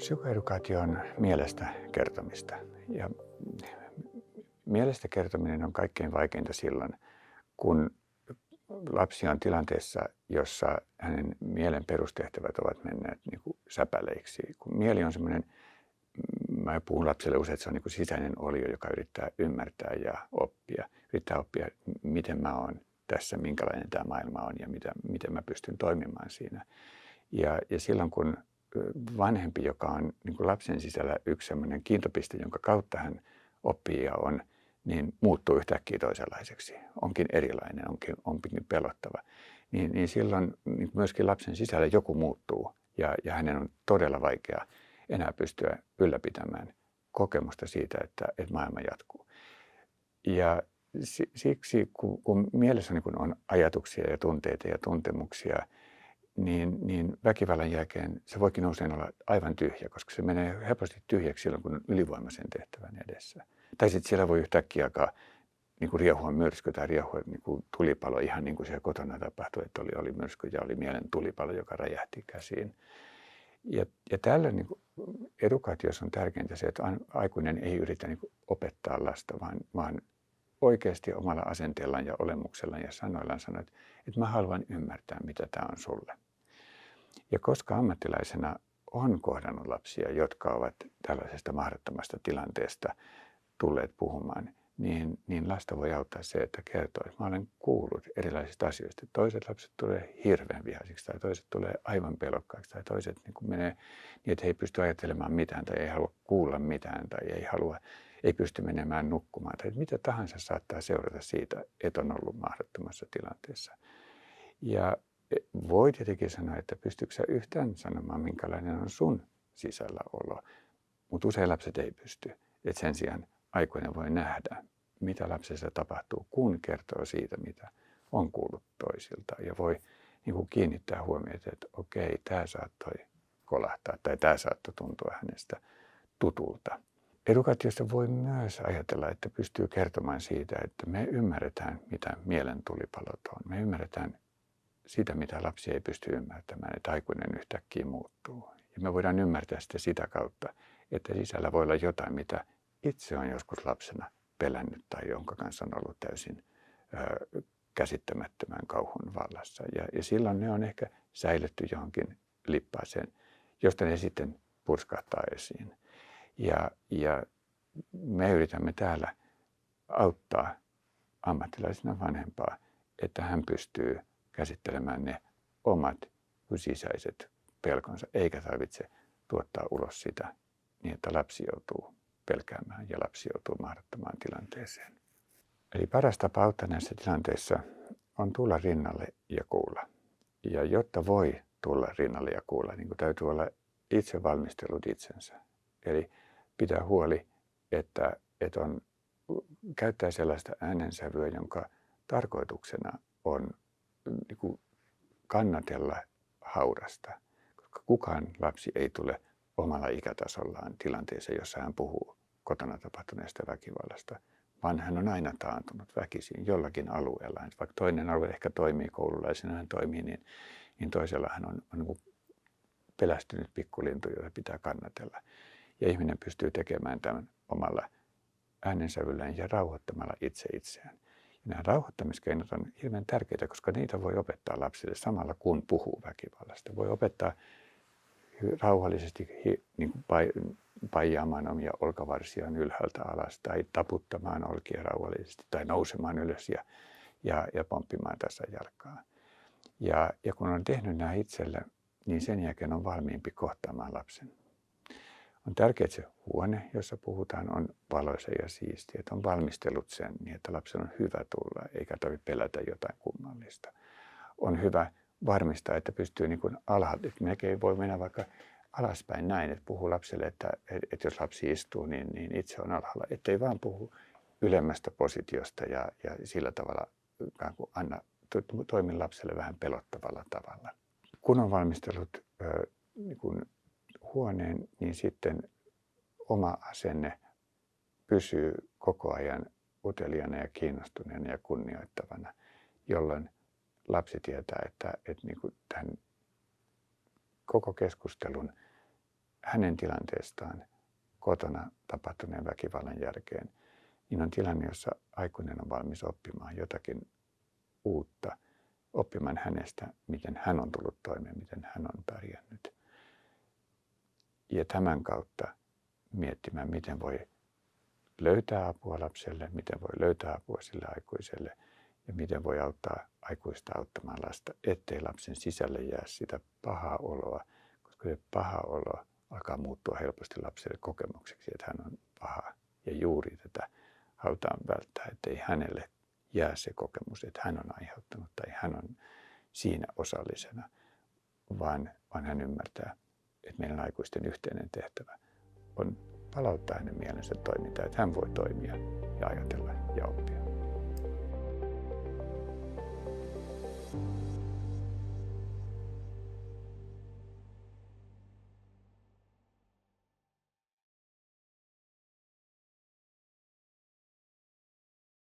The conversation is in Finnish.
Psykoedukaatio on mielestä kertomista. Ja mielestä kertominen on kaikkein vaikeinta silloin, kun lapsi on tilanteessa, jossa hänen mielen perustehtävät ovat menneet niin kuin säpäleiksi. Kun mieli on semmoinen, mä puhun lapselle usein, että se on niin kuin sisäinen olio, joka yrittää ymmärtää ja oppia. Yrittää oppia, miten mä oon tässä, minkälainen tämä maailma on ja miten mä pystyn toimimaan siinä. Ja silloin kun vanhempi, joka on niin kuin lapsen sisällä yksi sellainen kiintopiste, jonka kautta hän oppii ja on, niin muuttuu yhtäkkiä toisenlaiseksi. Onkin erilainen, onkin pelottava. Niin silloin niin myöskin lapsen sisällä joku muuttuu ja hänen on todella vaikea enää pystyä ylläpitämään kokemusta siitä, että maailma jatkuu. Ja siksi, kun mielessä on ajatuksia ja tunteita ja tuntemuksia, niin väkivallan jälkeen se voikin usein olla aivan tyhjä, koska se menee helposti tyhjäksi silloin, kun on ylivoimaisen tehtävän edessä. Tai sitten siellä voi yhtäkkiä alkaa niin kuin riehua myrsky tai riehua niin kuin tulipalo, ihan niin kuin siellä kotona tapahtui, että oli myrsky ja oli mielen tulipalo, joka räjähti käsiin. Ja tällöin niin kuin edukaatiossa on tärkeintä se, että aikuinen ei yritä niin kuin opettaa lasta, vaan oikeasti omalla asenteellaan ja olemuksellaan ja sanoillaan sanoo, että mä haluan ymmärtää, mitä tämä on sulle. Ja koska ammattilaisena on kohdannut lapsia, jotka ovat tällaisesta mahdottomasta tilanteesta tulleet puhumaan, niin lasta voi auttaa se, että kertoo, että mä olen kuullut erilaisista asioista. Toiset lapset tulee hirveän vihaisiksi tai toiset tulee aivan pelokkaiksi tai toiset niin menee niin, että he ei pysty ajattelemaan mitään tai ei halua kuulla mitään tai ei pysty menemään nukkumaan tai mitä tahansa saattaa seurata siitä, että on ollut mahdottomassa tilanteessa. Ja voi tietenkin sanoa, että pystytkö sä yhtään sanomaan, minkälainen on sun sisälläolo, mutta usein lapset ei pysty. Et sen sijaan aikuinen voi nähdä, mitä lapsessa tapahtuu, kun kertoo siitä, mitä on kuullut toisilta. Ja voi niin kuin kiinnittää huomiota, että okei, tämä saattoi kolahtaa tai tämä saattoi tuntua hänestä tutulta. Edukaatiosta voi myös ajatella, että pystyy kertomaan siitä, että me ymmärretään, mitä mielen tulipalot on. Me ymmärretään sitä, mitä lapsi ei pysty ymmärtämään, että aikuinen yhtäkkiä muuttuu. Ja me voidaan ymmärtää sitä kautta, että sisällä voi olla jotain, mitä itse on joskus lapsena pelännyt tai jonka kanssa on ollut täysin käsittämättömän kauhun vallassa. Ja silloin ne on ehkä säilytty johonkin lippaaseen, josta ne sitten purskahtaa esiin. Ja me yritämme täällä auttaa ammattilaisena vanhempaa, että hän pystyy käsittelemään ne omat sisäiset pelkonsa, eikä tarvitse tuottaa ulos sitä niin, että lapsi joutuu pelkäämään ja lapsi joutuu mahdottomaan tilanteeseen. Eli paras tapa auttaa näissä tilanteissa on tulla rinnalle ja kuulla. Ja jotta voi tulla rinnalle ja kuulla, niin täytyy olla itse valmistellut itsensä. Eli pitää huoli, että käyttää sellaista äänensävyä, jonka tarkoituksena on niin kuin kannatella haurasta, koska kukaan lapsi ei tule omalla ikätasollaan tilanteeseen, jossa hän puhuu kotona tapahtuneesta väkivallasta, vaan hän on aina taantunut väkisin jollakin alueella. Vaikka toinen alue ehkä toimii koululaisena, hän toimii, niin toisella hän on niin kuin pelästynyt pikkulintu, jota pitää kannatella. Ja ihminen pystyy tekemään tämän omalla äänensävyllään ja rauhoittamalla itseään. Ja nämä rauhoittamiskeinot on hirveän tärkeitä, koska niitä voi opettaa lapsille samalla kun puhuu väkivallasta. Voi opettaa rauhallisesti niin kuin paijaamaan omia olkavarsiaan ylhäältä alas tai taputtamaan olkia rauhallisesti tai nousemaan ylös ja pomppimaan tasajalkaa. Ja kun on tehnyt nämä itsellä, niin sen jälkeen on valmiimpi kohtaamaan lapsen. On tärkeää, että se huone, jossa puhutaan, on valoisa ja siisti, että on valmistellut sen niin, että lapsen on hyvä tulla, eikä tarvitse pelätä jotain kummallista. On hyvä varmistaa, että pystyy niin kuin alhaalta, että melkein voi mennä vaikka alaspäin näin, että puhuu lapselle, että jos lapsi istuu, niin itse on alhaalla, ettei vaan puhu ylemmästä positiosta ja sillä tavalla toimi lapselle vähän pelottavalla tavalla. Kun on valmistellut niin kuin huoneen, niin sitten oma asenne pysyy koko ajan uteliaana ja kiinnostuneena ja kunnioittavana, jolloin lapsi tietää, että niin kuin tämän koko keskustelun hänen tilanteestaan kotona tapahtuneen väkivallan jälkeen, niin on tilanne, jossa aikuinen on valmis oppimaan jotakin uutta, oppimaan hänestä, miten hän on tullut toimeen, miten hän on pärjännyt. Ja tämän kautta miettimään, miten voi löytää apua lapselle, miten voi löytää apua sille aikuiselle ja miten voi auttaa aikuista auttamaan lasta, ettei lapsen sisälle jää sitä pahaa oloa, koska se paha olo alkaa muuttua helposti lapselle kokemukseksi, että hän on paha. Ja juuri tätä halutaan välttää, ettei hänelle jää se kokemus, että hän on aiheuttanut tai hän on siinä osallisena, vaan hän ymmärtää, että meidän aikuisten yhteinen tehtävä on palauttaa hänen mielensä toimintaa, että hän voi toimia ja ajatella ja oppia.